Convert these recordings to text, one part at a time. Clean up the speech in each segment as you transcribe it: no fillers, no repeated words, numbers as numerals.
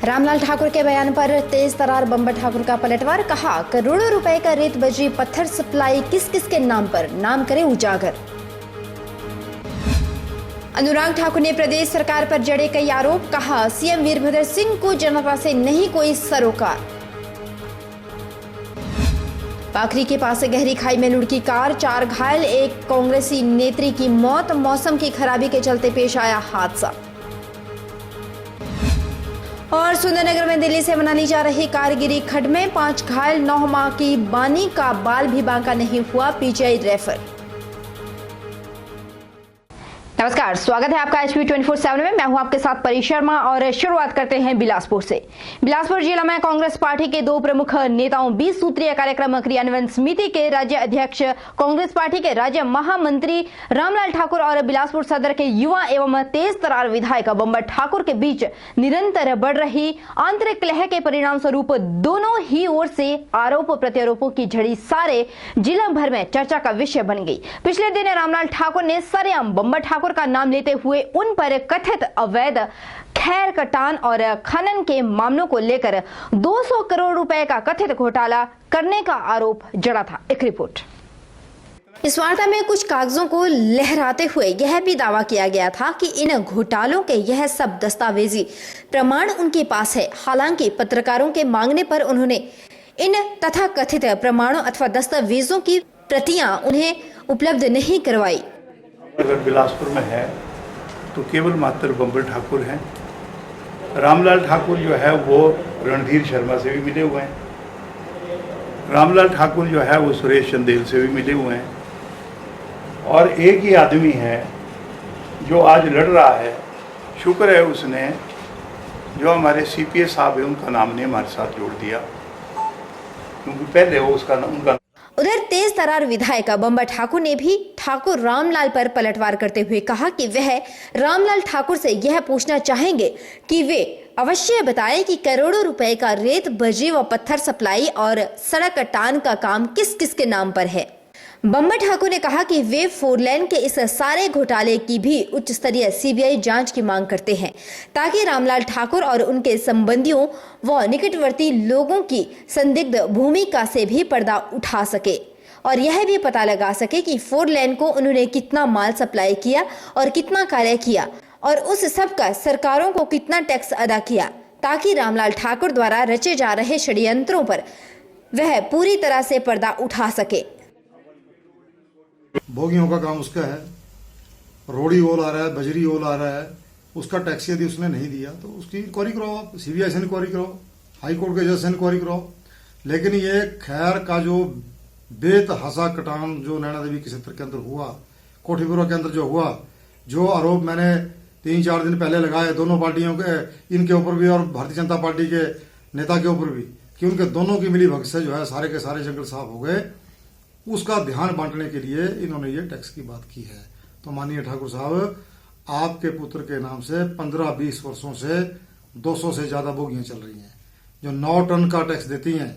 रामलाल ठाकुर के बयान पर तेज तर्रार बम्बर ठाकुर का पलटवार। कहा, करोड़ों रुपए का रेत बजरी पत्थर सप्लाई किस किस के नाम पर, नाम करें उजागर। अनुराग ठाकुर ने प्रदेश सरकार पर जड़े कई आरोप। कहा, सीएम वीरभद्र सिंह को जनता से नहीं कोई सरोकार। पाखरी के पास गहरी खाई में लुढ़की कार, 4 घायल, एक कांग्रेसी नेत्री की मौत। मौसम की खराबी के चलते पेश आया हादसा। और सुंदरनगर में दिल्ली से मनाली जा रही कार गिरी खड्ड में, 5 घायल, 9 माह की बानी का बाल भी बांका नहीं हुआ, पीजीआई रेफर। नमस्कार, स्वागत है आपका HP 24/7 में। मैं हूं आपके साथ परी शर्मा और शुरुआत करते हैं बिलासपुर से। बिलासपुर जिला में कांग्रेस पार्टी के 2 प्रमुख नेताओं 20 सूत्रीय कार्यक्रम क्रियान्वयन समिति के राज्य अध्यक्ष, कांग्रेस पार्टी के राज्य महामंत्री रामलाल ठाकुर और बिलासपुर सदर के युवा एवं तेज तर्रार विधायक बम्बर ठाकुर के बीच निरंतर बढ़ रही आंतरिक कलह के परिणाम स्वरूप दोनों ही ओर से आरोप प्रत्यारोपों की झड़ी सारे जिला भर में चर्चा का विषय बन गई। पिछले दिन रामलाल ठाकुर ने सरेआम बम्बर ठाकुर का नाम लेते हुए उन पर कथित अवैध खैर कटान और खनन के मामलों को लेकर 200 करोड़ रुपए का कथित घोटाला करने का आरोप जड़ा था। एक रिपोर्ट। इस वार्ता में कुछ कागजों को लहराते हुए यह भी दावा किया गया था कि इन घोटालों के यह सब दस्तावेजी प्रमाण उनके पास है। हालांकि पत्रकारों के मांगने पर उन्होंने इन तथा कथित प्रमाणों अथवा दस्तावेजों की प्रतियां उन्हें उपलब्ध नहीं करवाई। अगर बिलासपुर में है तो केवल मात्र बम्बर ठाकुर हैं। रामलाल ठाकुर जो है वो रणधीर शर्मा से भी मिले हुए हैं। रामलाल ठाकुर जो है वो सुरेश चंदेल से भी मिले हुए हैं। और एक ही आदमी है जो आज लड़ रहा है। शुक्र है उसने जो हमारे CPA साहब है उनका नाम ने हमारे साथ जोड़ दिया, क्योंकि पहले वो उनका। उधर तेज तर्रार विधायक बम्बर ठाकुर ने भी ठाकुर रामलाल पर पलटवार करते हुए कहा कि वह रामलाल ठाकुर से यह पूछना चाहेंगे कि वे अवश्य बताएं कि करोड़ों रुपए का रेत बजरी व पत्थर सप्लाई और सड़क कटान का काम किस किस के नाम पर है। बम्बर ठाकुर ने कहा कि वे 4 लेन के इस सारे घोटाले की भी उच्च स्तरीय CBI जांच की मांग करते हैं, ताकि रामलाल ठाकुर और उनके संबंधियों व निकटवर्ती लोगों की संदिग्ध भूमिका से भी पर्दा उठा सके और यह भी पता लगा सके कि 4 लेन को उन्होंने कितना माल सप्लाई किया और कितना कार्य किया और उस सब का सरकारों को कितना टैक्स अदा किया, ताकि रामलाल ठाकुर द्वारा रचे जा रहे षड्यंत्रों पर वह पूरी तरह से पर्दा उठा सके। भोगियों का काम उसका है, रोड़ी ओल आ रहा है, बजरी ओल आ रहा है, उसका टैक्स यदि उसने नहीं दिया तो उसकी इंक्वायरी कराओ, आप CBI से इंक्वायरी कराओ, हाई कोर्ट के जज से इंक्वायरी कराओ। लेकिन ये खैर का जो बेतहासा कटान जो नैना देवी के क्षेत्र के अंदर हुआ, कोठीपुरा के अंदर जो हुआ, जो आरोप मैंने 3-4 दिन पहले लगाए दोनों पार्टियों के, इनके ऊपर भी और भारतीय जनता पार्टी के नेता के ऊपर भी, कि उनके दोनों की मिली भगत से जो है सारे के सारे जंगल साफ हो गए, उसका ध्यान बांटने के लिए इन्होंने ये टैक्स की बात की है। तो माननीय ठाकुर साहब, आपके पुत्र के नाम से 15-20 वर्षों से 200 से ज्यादा बोगियां चल रही हैं, जो 9 टन का टैक्स देती हैं।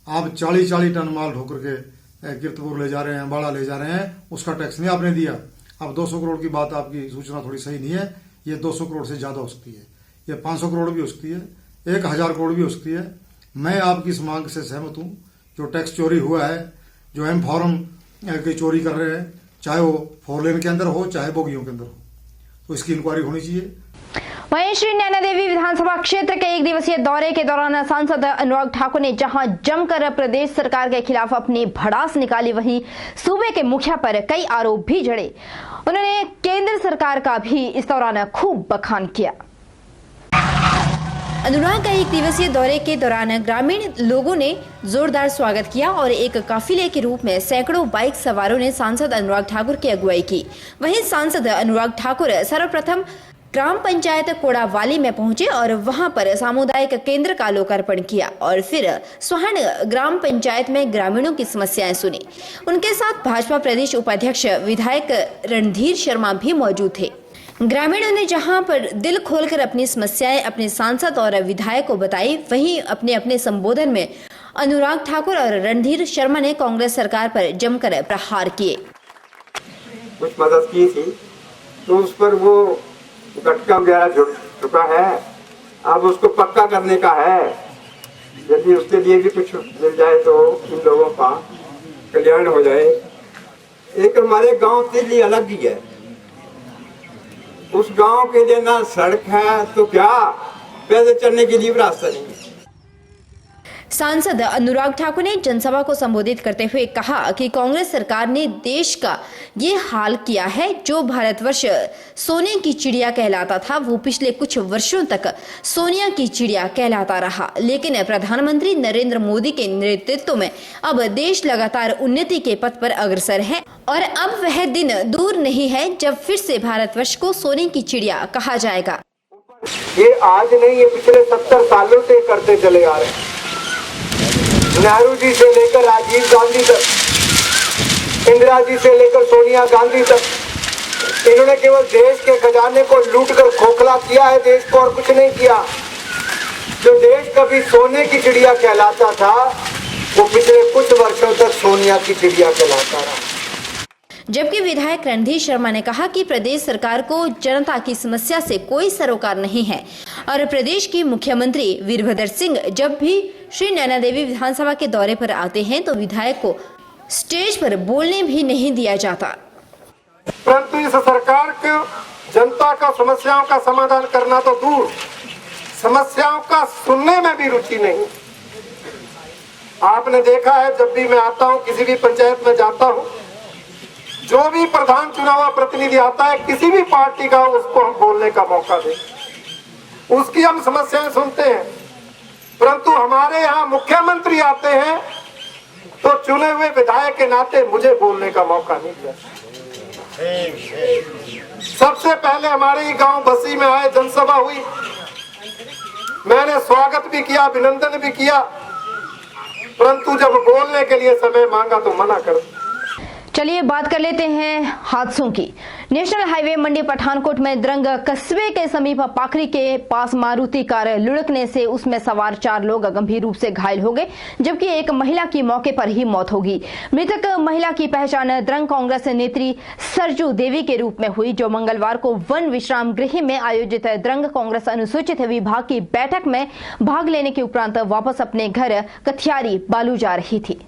आप 40-40 टन माल ढोकर के कीर्तपुर ले जा रहे हैं, अम्बाड़ा ले जा रहे हैं, उसका टैक्स नहीं आपने दिया। अब 200 करोड़ की बात, आपकी सूचना थोड़ी सही नहीं है। ये 200 करोड़ से ज्यादा हो सकती है, ये 500 करोड़ भी हो सकती है, 1000 करोड़ भी हो सकती है। मैं आपकी इस मांग से सहमत हूं। जो टैक्स चोरी हुआ है, जो M फॉर्म की चोरी कर रहे हैं, चाहे वो 4 लेन के अंदर हो चाहे बोगियों के अंदर हो, तो इसकी इंक्वायरी होनी चाहिए। वहीं श्री नैना देवी विधानसभा क्षेत्र के 1 दिवसीय दौरे के दौरान सांसद अनुराग ठाकुर ने जहां जमकर प्रदेश सरकार के खिलाफ अपनी भड़ास निकाली, वहीं सूबे के मुखिया पर कई आरोप भी जड़े। उन्होंने केंद्र सरकार का भी इस दौरान खूब बखान किया। अनुराग का 1 दिवसीय दौरे के दौरान ग्रामीण लोगों ने जोरदार स्वागत किया और एक काफिले के रूप में सैकड़ों बाइक सवारों ने सांसद अनुराग ठाकुर की अगुवाई की। वहीं सांसद अनुराग ठाकुर सर्वप्रथम ग्राम पंचायत कोड़ावाली में पहुंचे और वहां पर सामुदायिक केंद्र का लोकार्पण किया और फिर स्वर्ण ग्राम पंचायत में ग्रामीणों की समस्याएं सुनी। उनके साथ भाजपा प्रदेश उपाध्यक्ष विधायक रणधीर शर्मा भी मौजूद थे। ग्रामीणों ने जहां पर दिल खोलकर अपनी समस्याएं अपने सांसद और विधायक को बताई, वहीं अपने अपने संबोधन में अनुराग ठाकुर और रणधीर शर्मा ने कांग्रेस सरकार पर जमकर प्रहार किए। कुछ मदद की थी तो उस पर वो गटका वगैरह झुका है अब उसको पक्का करने का है। यदि उसके लिए भी कुछ मिल जाए तो इन लोगों का कल्याण हो जाए। एक हमारे गांव के लिए अलग ही है, उस गांव के लिए ना सड़क है तो क्या पैदल चलने के लिए भी रास्ता नहीं है। सांसद अनुराग ठाकुर ने जनसभा को संबोधित करते हुए कहा कि कांग्रेस सरकार ने देश का ये हाल किया है। जो भारतवर्ष सोने की चिड़िया कहलाता था वो पिछले कुछ वर्षों तक सोनिया की चिड़िया कहलाता रहा, लेकिन प्रधानमंत्री नरेंद्र मोदी के नेतृत्व में अब देश लगातार उन्नति के पथ पर अग्रसर है और अब वह दिन दूर नहीं है जब फिर से भारतवर्ष को सोने की चिड़िया कहा जाएगा। ये आज नहीं, ये पिछले 70 सालों से करते चले आ रहे हैं। नेहरू जी से लेकर राजीव गांधी तक, इंदिरा जी से लेकर सोनिया गांधी तक, इन्होंने केवल देश के खजाने को लूटकर खोखला किया है देश को, और कुछ नहीं किया। जो देश कभी सोने की चिड़िया कहलाता था वो पिछले कुछ वर्षों तक सोनिया की चिड़िया कहलाता रहा। जबकि विधायक रणधीर शर्मा ने कहा कि प्रदेश सरकार को जनता की समस्या से कोई सरोकार नहीं है और प्रदेश की मुख्यमंत्री वीरभद्र सिंह जब भी श्री नैना देवी विधानसभा के दौरे पर आते हैं तो विधायक को स्टेज पर बोलने भी नहीं दिया जाता। परंतु इस सरकार को जनता का समस्याओं का समाधान करना तो दूर, समस्याओं का सुनने में भी रुचि नहीं। आपने देखा है जब भी मैं आता हूँ, किसी भी पंचायत में जाता हूँ, जो भी प्रधान चुना हुआ प्रतिनिधि आता है किसी भी पार्टी का, उसको हम बोलने का मौका दें, उसकी हम समस्याएं सुनते हैं। परंतु हमारे यहाँ मुख्यमंत्री आते हैं तो चुने हुए विधायक के नाते मुझे बोलने का मौका नहीं दिया। सबसे पहले हमारे ही गांव बसी में आए, जनसभा हुई, मैंने स्वागत भी किया, अभिनंदन भी किया, परंतु जब बोलने के लिए समय मांगा तो मना कर दिया। चलिए बात कर लेते हैं हादसों की। नेशनल हाईवे मंडी पठानकोट में द्रंग कस्बे के समीप पाखरी के पास मारुति कार लुढ़कने से उसमें सवार 4 लोग गंभीर रूप से घायल हो गए, जबकि एक महिला की मौके पर ही मौत हो गई। मृतक महिला की पहचान द्रंग कांग्रेस नेत्री सरजू देवी के रूप में हुई, जो मंगलवार को वन विश्राम गृह में आयोजित द्रंग कांग्रेस अनुसूचित विभाग की बैठक में भाग लेने के उपरांत वापस अपने घर कथियारी बालू जा रही थी।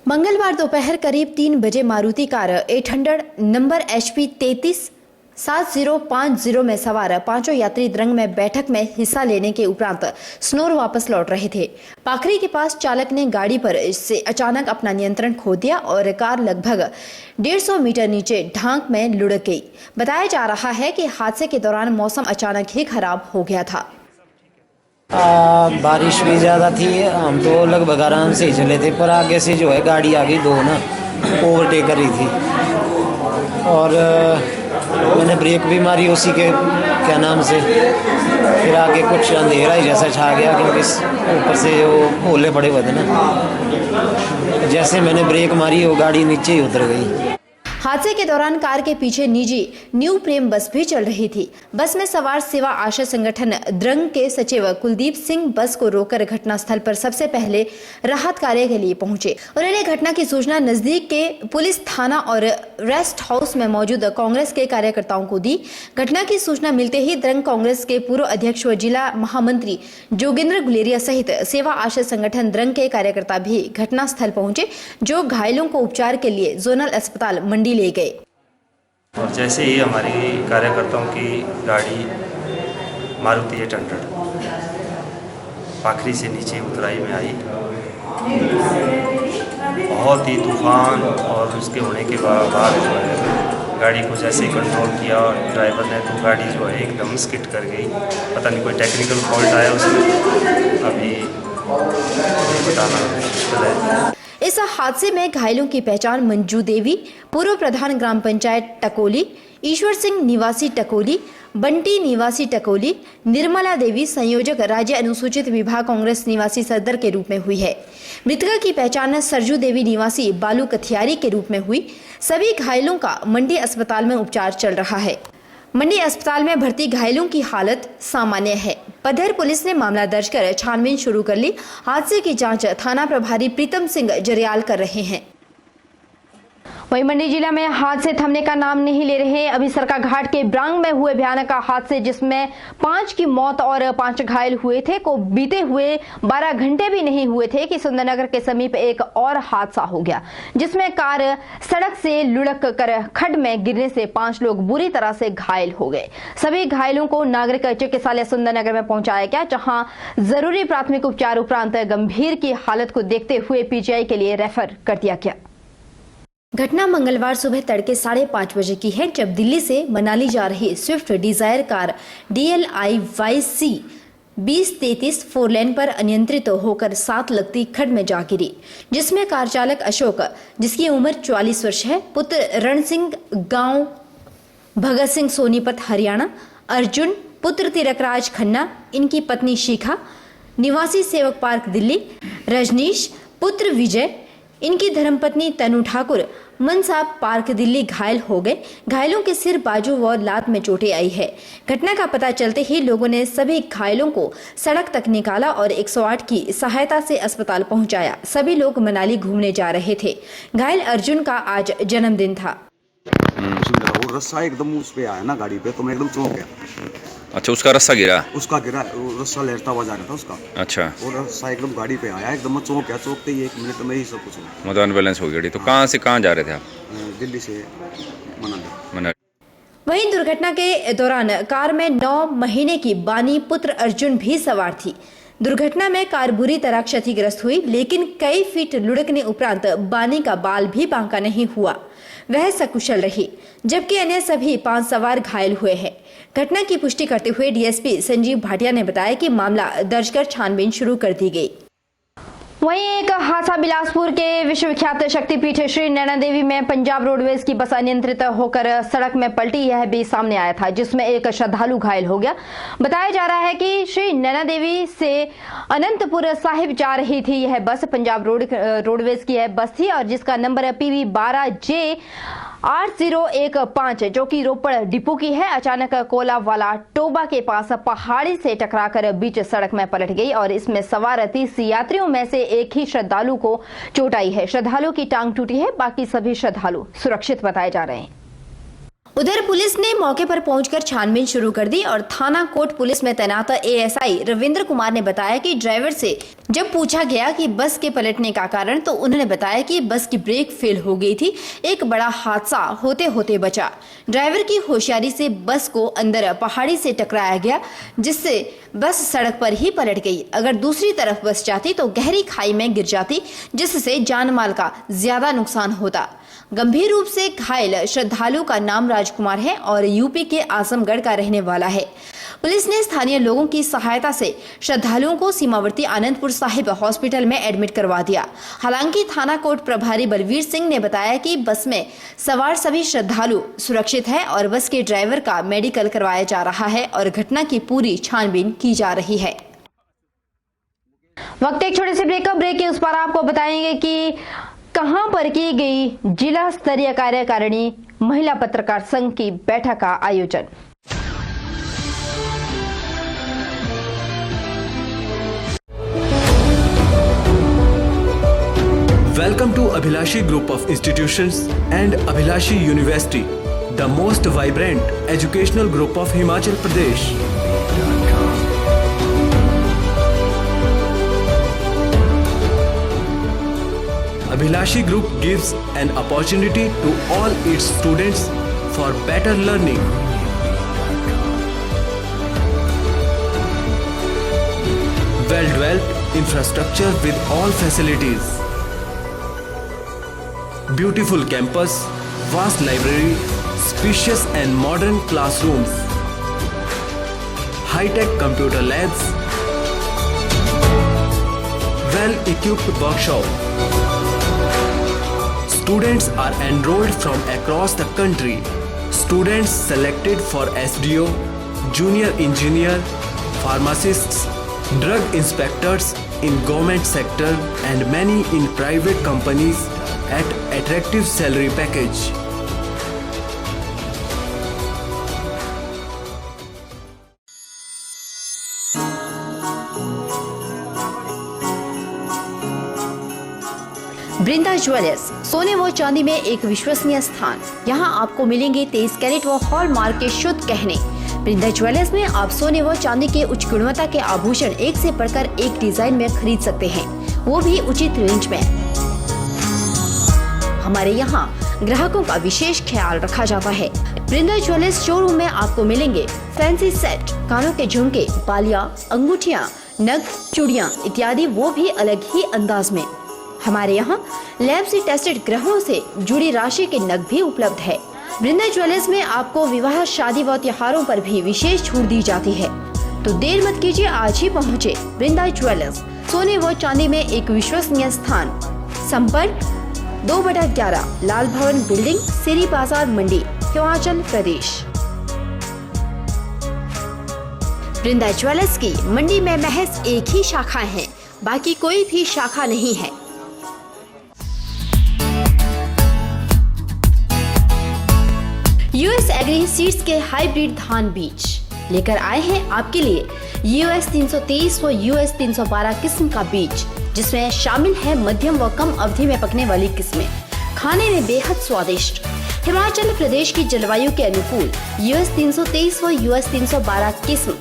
मंगलवार दोपहर करीब 3 बजे मारुति कार 800 नंबर HP 337050 में सवार 5 यात्री द्रंग में बैठक में हिस्सा लेने के उपरांत स्नोर वापस लौट रहे थे। पाखरी के पास चालक ने गाड़ी पर से अचानक अपना नियंत्रण खो दिया और कार लगभग 150 मीटर नीचे ढांक में लुढ़क गई। बताया जा रहा है कि हादसे के दौरान मौसम अचानक ही खराब हो गया था। बारिश भी ज़्यादा थी, हम तो लगभग आराम से ही चले थे, पर आगे से जो है गाड़ी आ गई, 2 ना ओवरटेक कर रही थी और मैंने ब्रेक भी मारी उसी के क्या नाम से। फिर आगे कुछ अंधेरा ही जैसा छा गया, क्योंकि ऊपर से वो ओले पड़े हुए थे ना। जैसे मैंने ब्रेक मारी वो गाड़ी नीचे ही उतर गई। हादसे के दौरान कार के पीछे निजी न्यू प्रेम बस भी चल रही थी। बस में सवार सेवा आशा संगठन द्रंग के सचिव कुलदीप सिंह बस को रोककर घटनास्थल पर सबसे पहले राहत कार्य के लिए पहुंचे। उन्होंने घटना की सूचना नजदीक के पुलिस थाना और रेस्ट हाउस में मौजूद कांग्रेस के कार्यकर्ताओं को दी। घटना की सूचना मिलते ही द्रंग कांग्रेस के पूर्व अध्यक्ष व जिला महामंत्री जोगिंद्र गुलेरिया सहित सेवा आशा संगठन द्रंग के कार्यकर्ता भी घटनास्थल पहुंचे, जो घायलों को उपचार के लिए जोनल अस्पताल मंडी ले गए। और जैसे ही हमारी कार्यकर्ताओं की गाड़ी मारुति 800 पाखरी से नीचे उतराई में आई, बहुत ही तूफान और उसके होने के बाद जो है गाड़ी को जैसे ही कंट्रोल किया ड्राइवर ने, तो गाड़ी जो है एकदम स्किड कर गई। पता नहीं कोई टेक्निकल फॉल्ट आया उसमें, अभी बताना मुश्किल है। इस हादसे में घायलों की पहचान मंजू देवी, पूर्व प्रधान ग्राम पंचायत टकोली, ईश्वर सिंह निवासी टकोली, बंटी निवासी टकोली, निर्मला देवी संयोजक राज्य अनुसूचित विभाग कांग्रेस निवासी सदर के रूप में हुई है। मृतका की पहचान सरजू देवी निवासी बालू कथियारी के रूप में हुई। सभी घायलों का मंडी अस्पताल में उपचार चल रहा है। मंडी अस्पताल में भर्ती घायलों की हालत सामान्य है। पधर पुलिस ने मामला दर्ज कर छानबीन शुरू कर ली। हादसे की जांच थाना प्रभारी प्रीतम सिंह जरियाल कर रहे हैं। वहीं मंडी जिला में हादसे थमने का नाम नहीं ले रहे। अभी सरका घाट के ब्रांग में हुए भयानक हादसे जिसमें 5 की मौत और 5 घायल हुए थे को बीते हुए 12 घंटे भी नहीं हुए थे कि सुंदरनगर के समीप एक और हादसा हो गया, जिसमें कार सड़क से लुढ़क कर खड्ड में गिरने से 5 लोग बुरी तरह से घायल हो गए। सभी घायलों को नागरिक चिकित्सालय सुंदरनगर में पहुंचाया गया, जहां जरूरी प्राथमिक उपचार उपरांत गंभीर की हालत को देखते हुए पीजीआई के लिए रेफर कर दिया गया। घटना मंगलवार सुबह तड़के 5:30 बजे की है, जब दिल्ली से मनाली जा रही Swift Dzire car DLI YC 2033 4 lane पर अनियंत्रित होकर 7 लगती खड्ड में जा गिरी, जिसमें कार चालक अशोक, जिसकी उम्र 44 वर्ष है, पुत्र रण सिंह, गांव भगत सिंह, सोनीपत, हरियाणा, अर्जुन पुत्र तिलकराज खन्ना, इनकी पत्नी शिखा, निवासी सेवक पार्क दिल्ली, रजनीश पुत्र विजय, इनकी धर्मपत्नी तनु ठाकुर, मनसा पार्क दिल्ली घायल हो गए। घायलों के सिर, बाजू व लात में चोटें आई है। घटना का पता चलते ही लोगों ने सभी घायलों को सड़क तक निकाला और 108 की सहायता से अस्पताल पहुंचाया। सभी लोग मनाली घूमने जा रहे थे। घायल अर्जुन का आज जन्मदिन था। वो रस्सा एकदम उस पे आया ना गाड़ी पे, तो मैं एकदम चौंक गया। अच्छा, उसका रस्सा गिरा? उसका गिरा, वो रस्सा लहरता हुआ जा रहा था उसका। अच्छा। और रस्सा एकदम गाड़ी पे आया, एकदम मैं चौंक गया। चौंकते ही 1 मिनट में ही सब कुछ हुआ। मतलब अनबैलेंस हो गई। तो कहाँ से कहाँ जा रहे थे आप? दिल्ली से मनाली। वहीं दुर्घटना के दौरान कार में 9 महीने की बानी पुत्र अर्जुन भी सवार थी। दुर्घटना में कार बुरी तरह क्षतिग्रस्त हुई, लेकिन कई फीट लुढ़कने उपरांत बानी का बाल भी बांका नहीं हुआ, वह सकुशल रही, जबकि अन्य सभी 5 सवार घायल हुए हैं। घटना की पुष्टि करते हुए डीएसपी संजीव भाटिया ने बताया कि मामला दर्ज कर छानबीन शुरू कर दी गई। वहीं एक हादसा बिलासपुर के विश्वविख्यात शक्तिपीठ श्री नैना देवी में पंजाब रोडवेज की बस अनियंत्रित होकर सड़क में पलटी, यह भी सामने आया था, जिसमें एक श्रद्धालु घायल हो गया। बताया जा रहा है कि श्री नैना देवी से अनंतपुर साहिब जा रही थी यह बस। पंजाब रोडवेज की यह बस थी और जिसका नंबर PV 12J 8015 जो कि रोपड़ डिपो की है, अचानक कोलावाला टोबा के पास पहाड़ी से टकराकर बीच सड़क में पलट गई और इसमें सवार 30 यात्रियों में से एक ही श्रद्धालु को चोट आई है। श्रद्धालु की टांग टूटी है, बाकी सभी श्रद्धालु सुरक्षित बताए जा रहे हैं। उधर पुलिस ने मौके पर पहुंचकर छानबीन शुरू कर दी और थाना कोट पुलिस में तैनात ASI रविंद्र कुमार ने बताया कि ड्राइवर से जब पूछा गया कि बस के पलटने का कारण, तो उन्होंने बताया कि बस की ब्रेक फेल हो गई थी। एक बड़ा हादसा होते होते बचा। ड्राइवर की होशियारी से बस को अंदर पहाड़ी से टकराया गया, जिससे बस सड़क पर ही पलट गई। अगर दूसरी तरफ बस जाती तो गहरी खाई में गिर जाती, जिससे जान माल का ज्यादा नुकसान होता। गंभीर रूप से घायल श्रद्धालु का नाम राजकुमार है और यूपी के आजमगढ़ का रहने वाला है। पुलिस ने स्थानीय लोगों की सहायता से श्रद्धालुओं को सीमावर्ती आनंदपुर साहिब हॉस्पिटल में एडमिट करवा दिया। हालांकि थाना कोर्ट प्रभारी बलवीर सिंह ने बताया कि बस में सवार सभी श्रद्धालु सुरक्षित है और बस के ड्राइवर का मेडिकल करवाया जा रहा है और घटना की पूरी छानबीन की जा रही है। वक्त एक छोटे से ब्रेक के उस पर आपको बताएंगे कि कहां पर की गई जिला स्तरीय कार्यकारिणी महिला पत्रकार संघ की बैठक का आयोजन। Welcome to Abhilashi Group of Institutions and Abhilashi University, the most vibrant educational group of Himachal Pradesh. Abhilashi Group gives an opportunity to all its students for better learning. Well-developed infrastructure with all facilities. Beautiful campus, vast library, spacious and modern classrooms, high-tech computer labs, well-equipped workshop. Students are enrolled from across the country. Students selected for SDO, junior engineer, pharmacists, drug inspectors in government sector and many in private companies at attractive salary package. Vrinda jewellers, सोने व चांदी में एक विश्वसनीय स्थान। यहाँ आपको मिलेंगे 23 कैरेट व हॉलमार्क के शुद्ध गहने। वृंदा ज्वेलर्स में आप सोने व चांदी के उच्च गुणवत्ता के आभूषण एक से बढ़कर एक डिजाइन में खरीद सकते हैं, वो भी उचित रेंज में। हमारे यहाँ ग्राहकों का विशेष ख्याल रखा जाता है। वृंदा ज्वेलर्स शोरूम में आपको मिलेंगे फैंसी सेट, कानों के झुमके, बालियां, अंगूठियां, नग, चूड़ियां इत्यादि, वो भी अलग ही अंदाज में। हमारे यहाँ लैब से टेस्टेड ग्रहों से जुड़ी राशि के नग भी उपलब्ध है। वृंदा ज्वेलर्स में आपको विवाह, शादी व त्योहारों पर भी विशेष छूट दी जाती है। तो देर मत कीजिए, आज ही पहुँचे वृंदा ज्वेलर्स, सोने व चांदी में एक विश्वसनीय स्थान। संपर्क 2/11 लाल भवन बिल्डिंग, सिरी बाजार, मंडी, हिमाचल प्रदेश। वृंदा ज्वेलर्स की मंडी में महज एक ही शाखा है, बाकी कोई भी शाखा नहीं है। यूएस एग्री सीड्स के हाइब्रिड धान बीज लेकर आए हैं आपके लिए US 323 व US 312 किस्म का बीज, जिसमें शामिल है मध्यम व कम अवधि में पकने वाली किस्में, खाने में बेहद स्वादिष्ट। हिमाचल प्रदेश की जलवायु के अनुकूल US 323 व US 312 किस्म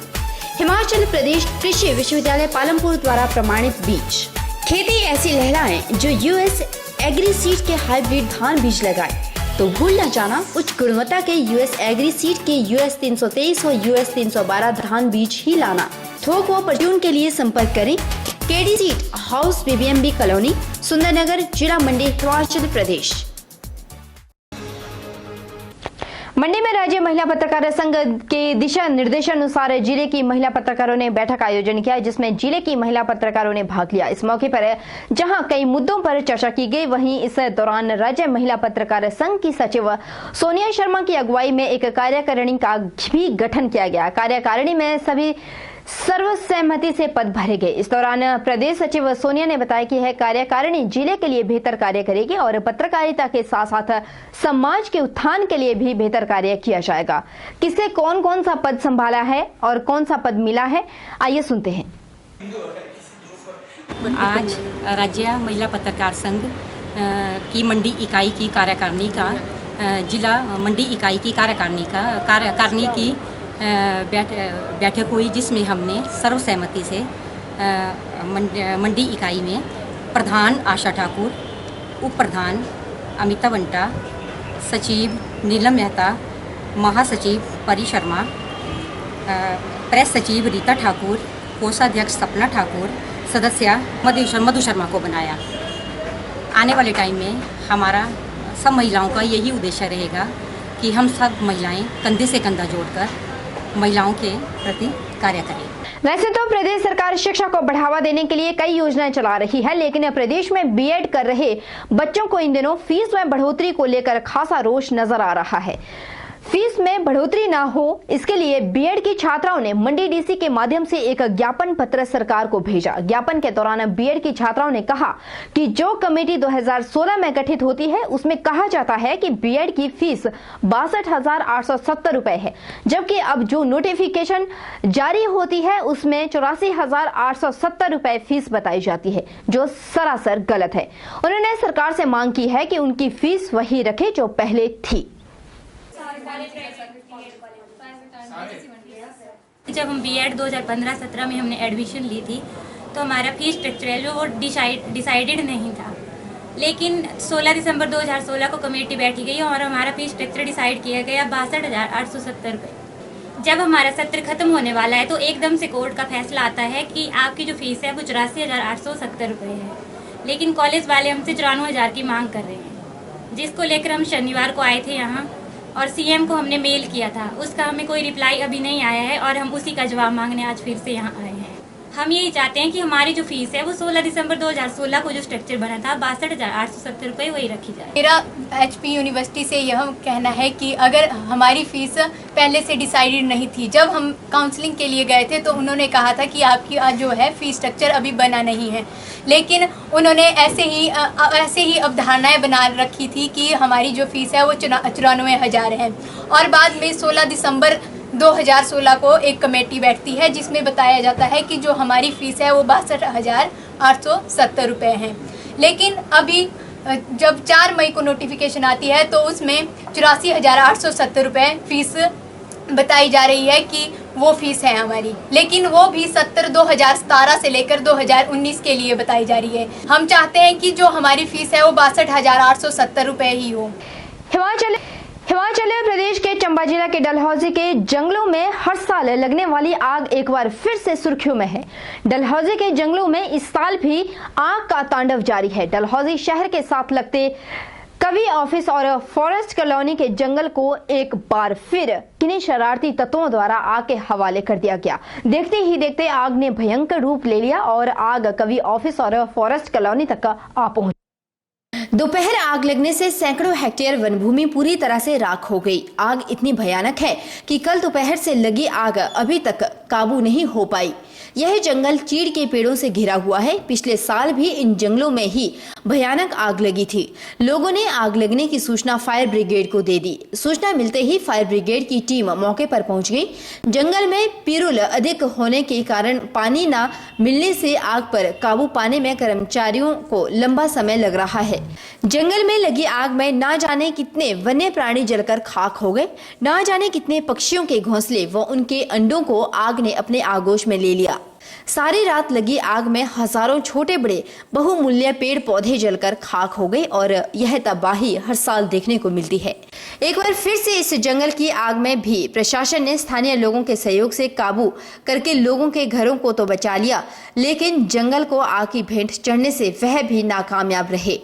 हिमाचल प्रदेश कृषि विश्वविद्यालय पालमपुर द्वारा प्रमाणित बीज। खेती ऐसी लहराएं जो US एग्री सीड के हाइब्रिड धान बीज लगाए। तो भूल न जाना उच्च गुणवत्ता के US एग्री सीड के US 323 व US 312 धान बीज ही लाना। थोक व परचून के लिए संपर्क करें K D seed house, BBMB colony, Sundernagar, जिला मंडी, हिमाचल प्रदेश। मंडी में राज्य महिला पत्रकार संघ के दिशा निर्देशानुसार जिले की महिला पत्रकारों ने बैठक का आयोजन किया, जिसमें जिले की महिला पत्रकारों ने भाग लिया। इस मौके पर जहां कई मुद्दों पर चर्चा की गई, वहीं इस दौरान राज्य महिला पत्रकार संघ की सचिव सोनिया शर्मा की अगुवाई में एक कार्यकारिणी का भी गठन किया गया। कार्यकारिणी में सभी सर्वसहमति से पद भरे गए। इस दौरान प्रदेश सचिव सोनिया ने बताया कि है कार्यकारिणी जिले के लिए बेहतर कार्य करेगी और पत्रकारिता के साथ साथ समाज के उत्थान के लिए भी बेहतर कार्य किया जाएगा। किसे कौन कौन सा पद संभाला है और कौन सा पद मिला है, आइए सुनते हैं। आज राज्य महिला पत्रकार संघ की मंडी इकाई की कार्यकारिणी का जिला मंडी इकाई की कार्यकारिणी की बैठक हुई, जिसमें हमने सर्वसहमति से मंडी इकाई में प्रधान आशा ठाकुर, उप प्रधान अमिता वंटा, सचिव नीलम मेहता, महासचिव परी शर्मा, प्रेस सचिव रीता ठाकुर, कोषाध्यक्ष सपना ठाकुर, सदस्य मधु शर्मा को बनाया। आने वाले टाइम में हमारा सब महिलाओं का यही उद्देश्य रहेगा कि हम सब महिलाएं कंधे से कंधा जोड़कर महिलाओं के प्रति कार्य करें। वैसे तो प्रदेश सरकार शिक्षा को बढ़ावा देने के लिए कई योजनाएं चला रही है, लेकिन प्रदेश में बीएड कर रहे बच्चों को इन दिनों फीस में बढ़ोतरी को लेकर खासा रोष नजर आ रहा है। फीस में बढ़ोतरी ना हो, इसके लिए बीएड की छात्राओं ने मंडी डीसी के माध्यम से एक ज्ञापन पत्र सरकार को भेजा। ज्ञापन के दौरान बीएड की छात्राओं ने कहा कि जो कमेटी 2016 में गठित होती है, उसमें कहा जाता है कि बीएड की फीस 62,870 रुपए है, जबकि अब जो नोटिफिकेशन जारी होती है उसमें 84,870 रुपए फीस बताई जाती है, जो सरासर गलत है। उन्होंने सरकार से मांग की है कि उनकी फीस वही रखे जो पहले थी। जब हम बीएड 2015-17 में हमने एडमिशन ली थी, तो हमारा फीस स्ट्रक्चर है जो वो डिसाइडेड नहीं था, लेकिन 16 दिसंबर 2016 को कमेटी बैठी गई और हमारा फीस स्ट्रक्चर डिसाइड किया गया 62,870 रुपये। जब हमारा सत्र खत्म होने वाला है तो एकदम से कोर्ट का फैसला आता है कि आपकी जो फीस है वो 84,870 रुपये है, लेकिन कॉलेज वाले हमसे 94,000 की मांग कर रहे हैं, जिसको लेकर हम शनिवार को आए थे यहाँ और सीएम को हमने मेल किया था। उसका हमें कोई रिप्लाई अभी नहीं आया है और हम उसी का जवाब मांगने आज फिर से यहाँ आए हैं। हम यही चाहते हैं कि हमारी जो फीस है वो 16 दिसंबर 2016 को जो स्ट्रक्चर बना था 62,870 रुपये वही रखी जाए। मेरा HP यूनिवर्सिटी से यह कहना है कि अगर हमारी फ़ीस पहले से डिसाइडेड नहीं थी, जब हम काउंसलिंग के लिए गए थे तो उन्होंने कहा था कि आपकी जो है फ़ीस स्ट्रक्चर अभी बना नहीं है, लेकिन उन्होंने ऐसे ही अवधारणाएं बना रखी थी कि हमारी जो फ़ीस है वो 94,000 है। और बाद में 16 दिसंबर 2016 को एक कमेटी बैठती है जिसमें बताया जाता है कि जो हमारी फ़ीस है वो 62,870 रुपये है, लेकिन अभी जब 4 मई को नोटिफिकेशन आती है तो उसमें 84,870 रुपये फीस बताई जा रही है कि वो फीस है हमारी, लेकिन वो भी 2017 से लेकर 2019 के लिए बताई जा रही है। हम चाहते हैं कि जो हमारी फीस है वो 62,870 रुपये ही हो। हिमाचल प्रदेश के चंबा जिला के डलहौजी के जंगलों में हर साल लगने वाली आग एक बार फिर से सुर्खियों में है। डलहौजी के जंगलों में इस साल भी आग का तांडव जारी है। डलहौजी शहर के साथ लगते कवि ऑफिस और फॉरेस्ट कॉलोनी के जंगल को एक बार फिर किन्हीं शरारती तत्वों द्वारा आग के हवाले कर दिया गया। देखते ही देखते आग ने भयंकर रूप ले लिया और आग कवि ऑफिस और फॉरेस्ट कॉलोनी तक आ पहुंची। दोपहर आग लगने से सैकड़ों हेक्टेयर वनभूमि पूरी तरह से राख हो गई। आग इतनी भयानक है कि कल दोपहर से लगी आग अभी तक काबू नहीं हो पाई। यह जंगल चीड़ के पेड़ों से घिरा हुआ है। पिछले साल भी इन जंगलों में ही भयानक आग लगी थी। लोगों ने आग लगने की सूचना फायर ब्रिगेड को दे दी। सूचना मिलते ही फायर ब्रिगेड की टीम मौके पर पहुंच गई। जंगल में पिरुल अधिक होने के कारण पानी न मिलने से आग पर काबू पाने में कर्मचारियों को लंबा समय लग रहा है। जंगल में लगी आग में ना जाने कितने वन्य प्राणी जलकर खाक हो गए, ना जाने कितने पक्षियों के घोंसले व उनके अंडों को आग ने अपने आगोश में ले लिया। सारी रात लगी आग में हजारों छोटे बड़े बहुमूल्य पेड़ पौधे जलकर खाक हो गए और यह तबाही हर साल देखने को मिलती है। एक बार फिर से इस जंगल की आग में भी प्रशासन ने स्थानीय लोगों के सहयोग से काबू करके लोगों के घरों को तो बचा लिया, लेकिन जंगल को आग की भेंट चढ़ने से वह भी नाकामयाब रहे।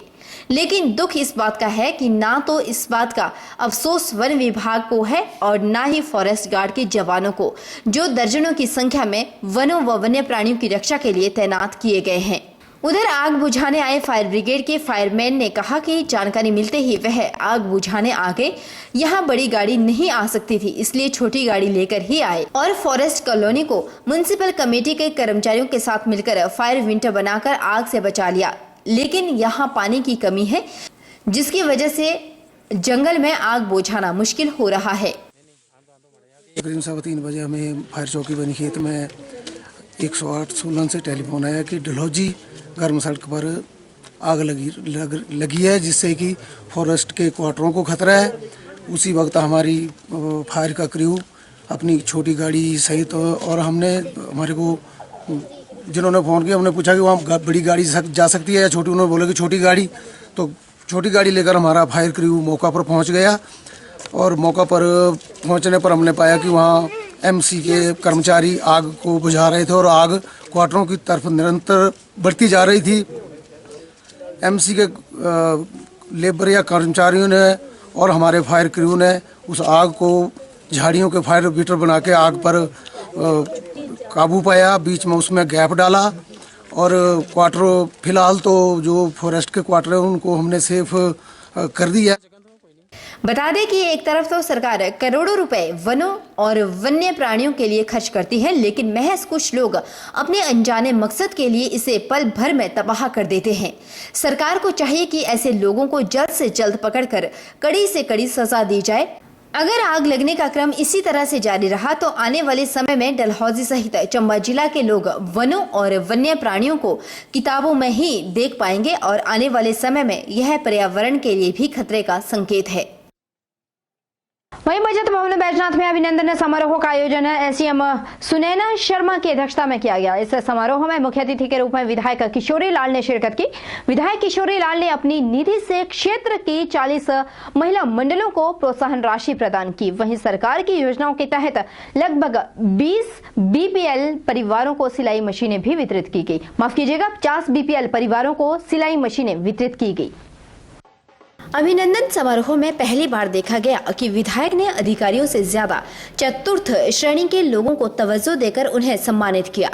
लेकिन दुख इस बात का है कि ना तो इस बात का अफसोस वन विभाग को है और ना ही फॉरेस्ट गार्ड के जवानों को, जो दर्जनों की संख्या में वनों व वन्य प्राणियों की रक्षा के लिए तैनात किए गए हैं। उधर आग बुझाने आए फायर ब्रिगेड के फायरमैन ने कहा कि जानकारी मिलते ही वह आग बुझाने आ गए। यहाँ बड़ी गाड़ी नहीं आ सकती थी, इसलिए छोटी गाड़ी लेकर ही आए और फॉरेस्ट कॉलोनी को म्युनिसिपल कमेटी के कर्मचारियों के साथ मिलकर फायर विंटर बनाकर आग से बचा लिया। लेकिन यहाँ पानी की कमी है, जिसकी वजह से जंगल में आग बुझाना मुश्किल हो रहा है। करीब 3:15 बजे हमें फायर चौकी बनी खेत में 108 सोलन से टेलीफोन आया कि डलहौजी गर्म सड़क पर आग लगी है, जिससे कि फॉरेस्ट के क्वार्टरों को खतरा है। उसी वक्त हमारी फायर का क्रू अपनी छोटी गाड़ी सहित और हमने हमारे को जिन्होंने फ़ोन किया हमने पूछा कि वहाँ बड़ी गाड़ी जा सकती है या छोटी, उन्होंने बोला कि छोटी गाड़ी। तो छोटी गाड़ी लेकर हमारा फायर क्रू मौका पर पहुँच गया और मौका पर पहुँचने पर हमने पाया कि वहाँ एमसी के कर्मचारी आग को बुझा रहे थे और आग क्वार्टरों की तरफ निरंतर बढ़ती जा रही थी। एमसी के लेबर या कर्मचारियों ने और हमारे फायर क्रू ने उस आग को झाड़ियों के फायर बीटर बना के आग पर काबू पाया। बीच में उसमें गैप डाला और क्वार्टर फिलहाल तो जो फॉरेस्ट के क्वार्टर है उनको हमने सेफ कर दिया। बता दें कि एक तरफ तो सरकार करोड़ों रुपए वनों और वन्य प्राणियों के लिए खर्च करती है, लेकिन महज कुछ लोग अपने अनजाने मकसद के लिए इसे पल भर में तबाह कर देते हैं। सरकार को चाहिए कि ऐसे लोगों को जल्द से जल्द पकड़कर कड़ी से कड़ी सजा दी जाए। अगर आग लगने का क्रम इसी तरह से जारी रहा तो आने वाले समय में डलहौजी सहित चंबा जिला के लोग वनों और वन्य प्राणियों को किताबों में ही देख पाएंगे और आने वाले समय में यह पर्यावरण के लिए भी खतरे का संकेत है। वहीं बचत भवन बैजनाथ में अभिनंदन समारोह का आयोजन एसडीएम सुनैना शर्मा की अध्यक्षता में किया गया। इस समारोह में मुख्य अतिथि के रूप में विधायक किशोरी लाल ने शिरकत की। विधायक किशोरी लाल ने अपनी निधि से क्षेत्र की 40 महिला मंडलों को प्रोत्साहन राशि प्रदान की। वहीं सरकार की योजनाओं के तहत लगभग 20 बीपीएल परिवारों को सिलाई मशीनें भी वितरित की गई। माफ कीजिएगा, 50 बीपीएल परिवारों को सिलाई मशीनें वितरित की गई। अभिनंदन समारोह में पहली बार देखा गया कि विधायक ने अधिकारियों से ज्यादा चतुर्थ श्रेणी के लोगों को तवज्जो देकर उन्हें सम्मानित किया।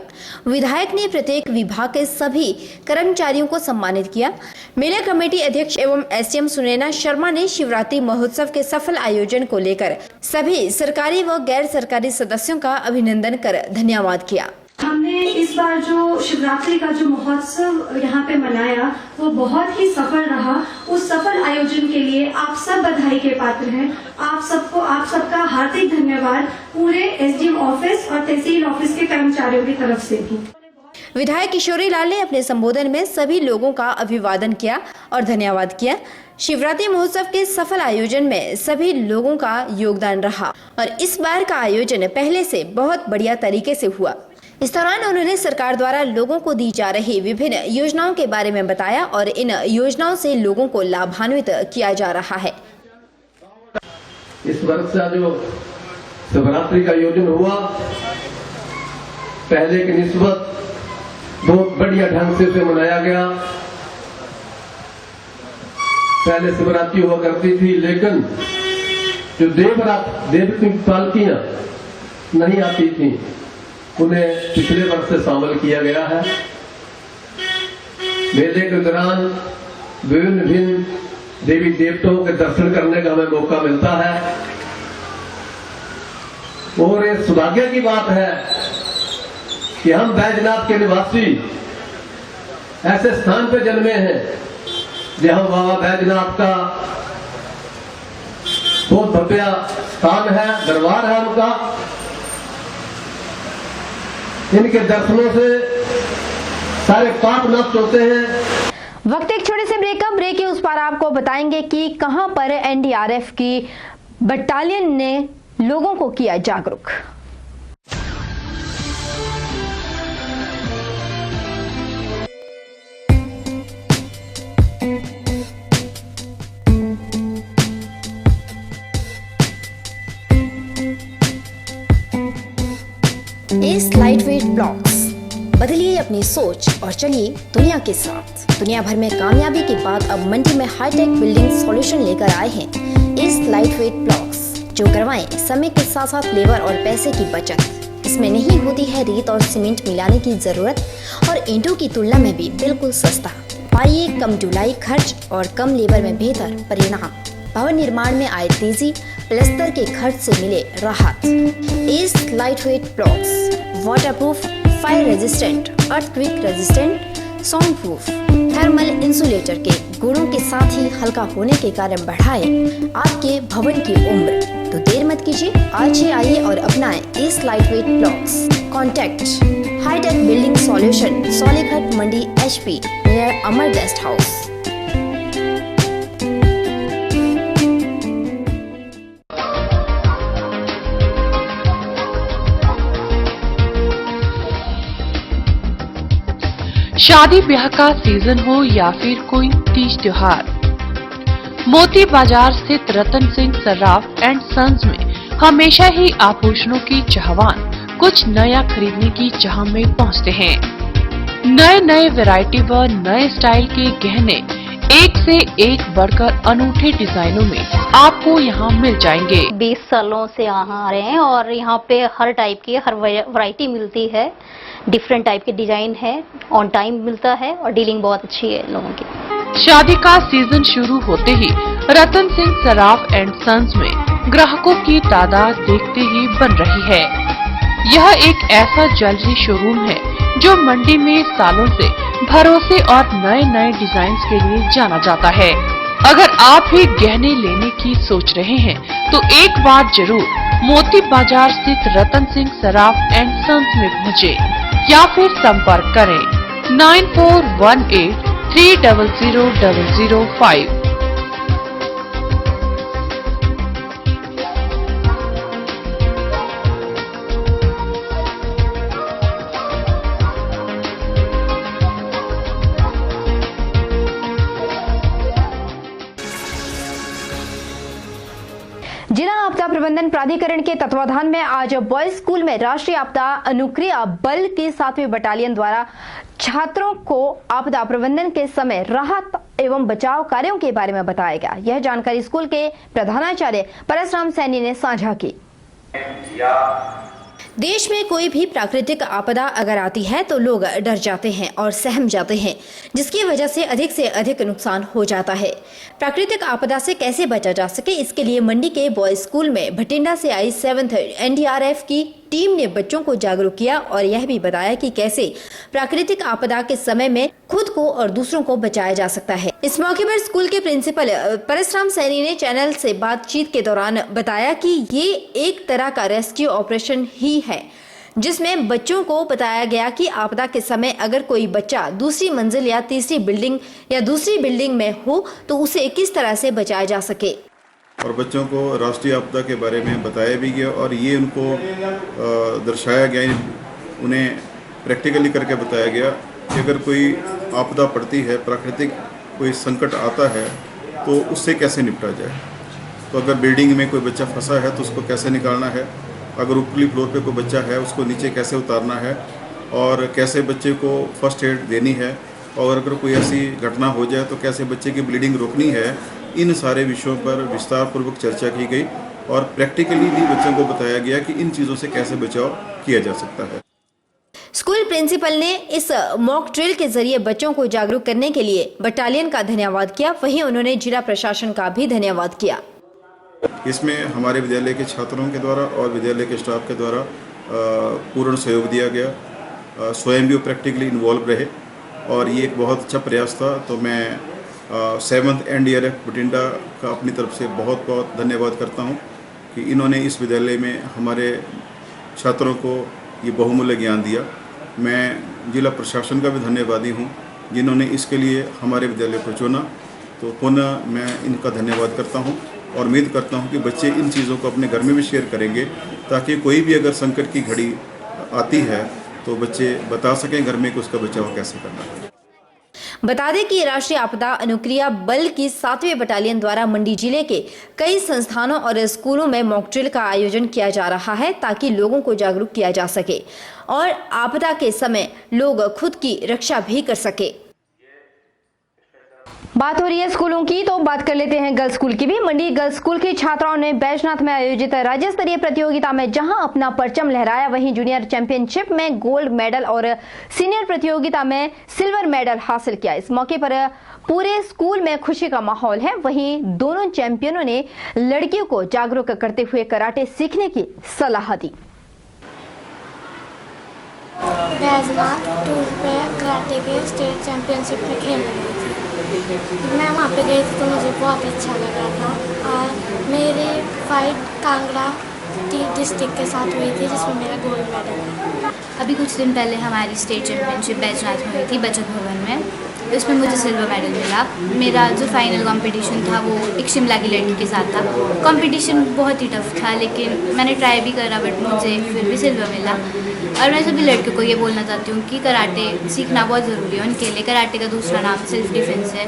विधायक ने प्रत्येक विभाग के सभी कर्मचारियों को सम्मानित किया। मेला कमेटी अध्यक्ष एवं एसडीएम सुनैना शर्मा ने शिवरात्रि महोत्सव के सफल आयोजन को लेकर सभी सरकारी व गैर सरकारी सदस्यों का अभिनंदन कर धन्यवाद किया। हमने इस बार जो शिवरात्रि का जो महोत्सव यहाँ पे मनाया वो बहुत ही सफल रहा। उस सफल आयोजन के लिए आप सब बधाई के पात्र हैं। आप सबका हार्दिक धन्यवाद पूरे एसडीएम ऑफिस और तहसील ऑफिस के कर्मचारियों की तरफ से भी। विधायक किशोरी लाल ने अपने संबोधन में सभी लोगों का अभिवादन किया और धन्यवाद किया। शिवरात्रि महोत्सव के सफल आयोजन में सभी लोगों का योगदान रहा और इस बार का आयोजन पहले से बहुत बढ़िया तरीके से हुआ। इस दौरान उन्होंने सरकार द्वारा लोगों को दी जा रही विभिन्न योजनाओं के बारे में बताया और इन योजनाओं से लोगों को लाभान्वित किया जा रहा है। इस वर्ष का जो शिवरात्रि का आयोजन हुआ, पहले की निस्बत बहुत बढ़िया ढंग से उसे मनाया गया। पहले शिवरात्रि हुआ करती थी, लेकिन जो देव की पालकियां नहीं आती थी, उन्हें पिछले वर्ष से शामिल किया गया है। मेले के दौरान विभिन्न देवी देवताओं के दर्शन करने का हमें मौका मिलता है और ये सौभाग्य की बात है कि हम बैजनाथ के निवासी ऐसे स्थान पर जन्मे हैं जहां बाबा बैजनाथ का बहुत भव्य स्थान है, दरबार है उनका। इनके दर्शनों से सारे पाप नष्ट होते हैं। वक्त एक छोटे से ब्रेक के उस पार आपको बताएंगे कि कहां पर एनडीआरएफ की बटालियन ने लोगों को किया जागरूक। एस लाइटवेट ब्लॉक्स, बदलिए अपनी सोच और चलिए दुनिया के साथ। दुनिया भर में कामयाबी के बाद अब मंडी में हाईटेक बिल्डिंग सॉल्यूशन लेकर आए हैं एस लाइटवेट ब्लॉक्स, जो करवाएं समय के साथ साथ लेबर और पैसे की बचत। इसमें नहीं होती है रेत और सीमेंट मिलाने की जरूरत और ईंटों की तुलना में भी बिल्कुल सस्ता। पाइए कम ढुलाई खर्च और कम लेबर में बेहतर परिणाम। भवन निर्माण में आए तेजी, प्लस्तर के खर्च से मिले राहत। S lightweight blocks waterproof, fire resistant, earthquake resistant, sound proof, thermal insulator के गुणों के साथ ही हल्का होने के कारण बढ़ाए आपके भवन की उम्र। तो देर मत कीजिए, आज ही आइए और अपनाएं S lightweight blocks. Contact hitech building solution, Solighat Mandi HP near Amar guest house. शादी ब्याह का सीजन हो या फिर कोई तीज त्योहार, मोती बाजार स्थित रतन सिंह सर्राफ एंड सन्स में हमेशा ही आभूषणों की चाहवान कुछ नया खरीदने की चाह में पहुंचते हैं। नए नए वैरायटी व नए स्टाइल के गहने एक से एक बढ़कर अनूठे डिजाइनों में आपको यहाँ मिल जाएंगे। 20 सालों से यहाँ आ रहे हैं और यहाँ पे हर टाइप की हर वैरायटी मिलती है, डिफरेंट टाइप के डिजाइन है, ऑन टाइम मिलता है और डीलिंग बहुत अच्छी है लोगों की। शादी का सीजन शुरू होते ही रतन सिंह सर्राफ एंड सन्स में ग्राहकों की तादाद देखते ही बन रही है। यह एक ऐसा ज्वेलरी शोरूम है जो मंडी में सालों से भरोसे और नए नए डिजाइन के लिए जाना जाता है। अगर आप भी गहने लेने की सोच रहे हैं तो एक बार जरूर मोती बाजार स्थित रतन सिंह सर्राफ एंड सन्स में पहुँचे या फिर संपर्क करें 9418 300005। जिला आपदा प्रबंधन प्राधिकरण के तत्वाधान में आज बॉयज स्कूल में राष्ट्रीय आपदा अनुक्रिया बल की 7वीं बटालियन द्वारा छात्रों को आपदा प्रबंधन के समय राहत एवं बचाव कार्यों के बारे में बताया गया। यह जानकारी स्कूल के प्रधानाचार्य परसराम सैनी ने साझा की। देश में कोई भी प्राकृतिक आपदा अगर आती है तो लोग डर जाते हैं और सहम जाते हैं, जिसकी वजह से अधिक नुकसान हो जाता है। प्राकृतिक आपदा से कैसे बचा जा सके, इसके लिए मंडी के बॉयज स्कूल में भटिंडा से आई 7th एनडीआरएफ की टीम ने बच्चों को जागरूक किया और यह भी बताया कि कैसे प्राकृतिक आपदा के समय में खुद को और दूसरों को बचाया जा सकता है। इस मौके पर स्कूल के प्रिंसिपल परसराम सैनी ने चैनल से बातचीत के दौरान बताया कि ये एक तरह का रेस्क्यू ऑपरेशन ही है, जिसमें बच्चों को बताया गया कि आपदा के समय अगर कोई बच्चा दूसरी मंजिल या तीसरी बिल्डिंग या दूसरी बिल्डिंग में हो तो उसे किस तरह से बचाया जा सके। और बच्चों को राष्ट्रीय आपदा के बारे में बताया भी गया और ये उनको दर्शाया गया, उन्हें प्रैक्टिकली करके बताया गया कि अगर कोई आपदा पड़ती है, प्राकृतिक कोई संकट आता है तो उससे कैसे निपटा जाए। तो अगर बिल्डिंग में कोई बच्चा फंसा है तो उसको कैसे निकालना है, अगर ऊपरी फ्लोर पे कोई बच्चा है उसको नीचे कैसे उतारना है और कैसे बच्चे को फर्स्ट एड देनी है, और अगर कोई ऐसी घटना हो जाए तो कैसे बच्चे की ब्लीडिंग रोकनी है। इन सारे विषयों पर विस्तार पूर्वक चर्चा की गई और प्रैक्टिकली भी बच्चों को बताया गया कि इन चीज़ों से कैसे बचाव किया जा सकता है। स्कूल प्रिंसिपल ने इस मॉक ड्रिल के जरिए बच्चों को जागरूक करने के लिए बटालियन का धन्यवाद किया, वहीं उन्होंने जिला प्रशासन का भी धन्यवाद किया। इसमें हमारे विद्यालय के छात्रों के द्वारा और विद्यालय के स्टाफ के द्वारा पूर्ण सहयोग दिया गया, स्वयं भी प्रैक्टिकली इन्वॉल्व रहे और ये एक बहुत अच्छा प्रयास था। तो मैं 7th NDRF बठिंडा का अपनी तरफ से बहुत बहुत धन्यवाद करता हूँ कि इन्होंने इस विद्यालय में हमारे छात्रों को ये बहुमूल्य ज्ञान दिया। मैं जिला प्रशासन का भी धन्यवादी हूँ जिन्होंने इसके लिए हमारे विद्यालय को चुना। तो पुनः मैं इनका धन्यवाद करता हूँ और उम्मीद करता हूँ कि बच्चे इन चीज़ों को अपने घर में भी शेयर करेंगे ताकि कोई भी अगर संकट की घड़ी आती है तो बच्चे बता सकें घर में कि उसका बचाव कैसे करना है। बता दें कि राष्ट्रीय आपदा अनुक्रिया बल की 7वीं बटालियन द्वारा मंडी जिले के कई संस्थानों और स्कूलों में मॉक ड्रिल का आयोजन किया जा रहा है ताकि लोगों को जागरूक किया जा सके और आपदा के समय लोग खुद की रक्षा भी कर सके। बात हो रही है स्कूलों की, तो बात कर लेते हैं गर्ल्स स्कूल की भी। मंडी गर्ल्स स्कूल की छात्राओं ने बैजनाथ में आयोजित राज्य स्तरीय प्रतियोगिता में जहां अपना परचम लहराया, वहीं जूनियर चैंपियनशिप में गोल्ड मेडल और सीनियर प्रतियोगिता में सिल्वर मेडल हासिल किया। इस मौके पर पूरे स्कूल में खुशी का माहौल है। वहीं दोनों चैंपियनों ने लड़कियों को जागरूक करते हुए कराटे सीखने की सलाह दी। बैजनाथ टूर पे कराटे के स्टेट चैंपियनशिप में खेल रही थी। मैं वहाँ पे गई थी तो मुझे बहुत अच्छा लगा था और मेरी फाइट कांगड़ा डिस्ट्रिक्ट के साथ हुई थी जिसमें मेरा गोल्ड मेडल है। अभी कुछ दिन पहले हमारी स्टेट चैंपियनशिप बैजनाथ में हुई थी बचत भवन में, उसमें मुझे सिल्वर मेडल मिला। मेरा जो फाइनल कंपटीशन था वो एक शिमला की लड़की के साथ था। कंपटीशन बहुत ही टफ था लेकिन मैंने ट्राई भी करा बट मुझे फिर भी सिल्वर मिला। और मैं सभी लड़कियों को ये बोलना चाहती हूँ कि कराटे सीखना बहुत ज़रूरी है उनके लिए। कराटे का दूसरा नाम सेल्फ डिफेंस है,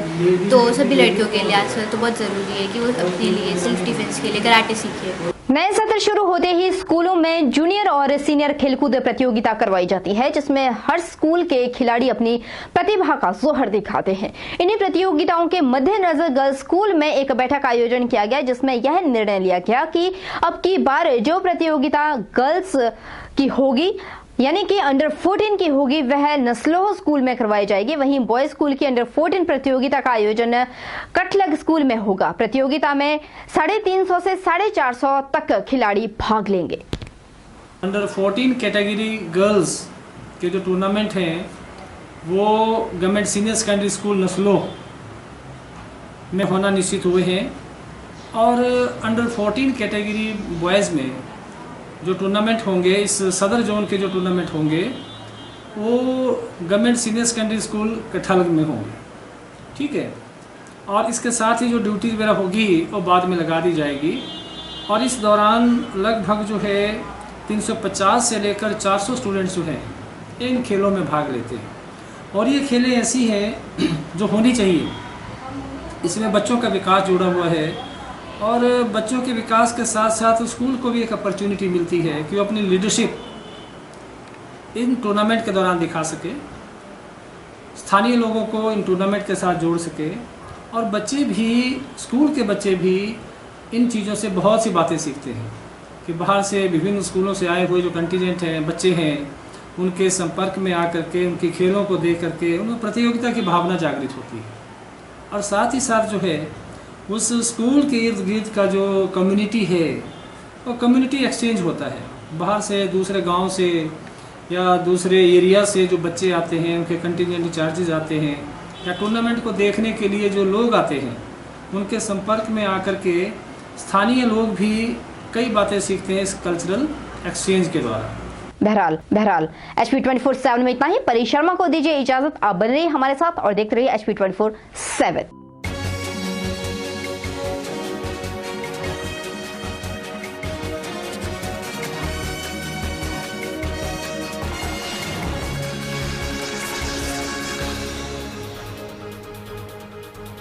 तो सभी लड़कियों के लिए आजकल तो बहुत ज़रूरी है कि वो अपने लिए सेल्फ डिफेंस के लिए कराटे सीखे। नए सत्र शुरू होते ही स्कूलों में जूनियर और सीनियर खेलकूद प्रतियोगिता करवाई जाती है, जिसमें हर स्कूल के खिलाड़ी अपनी प्रतिभा का जोहर दिखाते हैं। इन्हीं प्रतियोगिताओं के मद्देनजर गर्ल्स स्कूल में एक बैठक का आयोजन किया गया, जिसमें यह निर्णय लिया गया कि अब की बार जो प्रतियोगिता गर्ल्स की होगी यानी कि अंडर 14 की होगी वह नस्लोह स्कूल में करवाई जाएगी। वहीं बॉयज स्कूल की अंडर 14 प्रतियोगिता का आयोजन कटलग स्कूल में होगा। प्रतियोगिता में 350 से 450 तक खिलाड़ी भाग लेंगे। अंडर 14 कैटेगरी गर्ल्स के जो टूर्नामेंट हैं वो गवर्नमेंट सीनियर सेकेंडरी स्कूल नस्लोह में होना निश्चित हुए हैं और अंडर 14 कैटेगरी बॉयज़ में जो टूर्नामेंट होंगे, इस सदर जोन के जो टूर्नामेंट होंगे वो गवर्नमेंट सीनियर सेकेंडरी स्कूल कठलग में होंगे, ठीक है। और इसके साथ ही जो ड्यूटी वगैरह होगी वो बाद में लगा दी जाएगी और इस दौरान लगभग जो है 350 से लेकर 400 स्टूडेंट्स जो हैं इन खेलों में भाग लेते हैं। और ये खेलें ऐसी हैं जो होनी चाहिए, इसमें बच्चों का विकास जुड़ा हुआ है और बच्चों के विकास के साथ साथ स्कूल को भी एक अपॉर्चुनिटी मिलती है कि वो अपनी लीडरशिप इन टूर्नामेंट के दौरान दिखा सके, स्थानीय लोगों को इन टूर्नामेंट के साथ जोड़ सके और बच्चे भी, स्कूल के बच्चे भी इन चीज़ों से बहुत सी बातें सीखते हैं कि बाहर से विभिन्न स्कूलों से आए हुए जो कंटीजेंट हैं, बच्चे हैं, उनके संपर्क में आकर के उनके खेलों को देख करके उनमें प्रतियोगिता की भावना जागृत होती है और साथ ही साथ जो है उस स्कूल के इर्द गिर्द का जो कम्युनिटी है वो कम्युनिटी एक्सचेंज होता है। बाहर से दूसरे गांव से या दूसरे एरिया से जो बच्चे आते हैं, उनके कंटीजेंट इंचार्जेस आते हैं या टूर्नामेंट को देखने के लिए जो लोग आते हैं, उनके संपर्क में आकर के स्थानीय लोग भी कई बातें सीखते हैं इस कल्चरल एक्सचेंज के द्वारा। बहरहाल HP 24/7 में इतना ही। परी शर्मा को दीजिए इजाजत। आप बने रहिए हमारे साथ और देखते रहिए HP 24/7।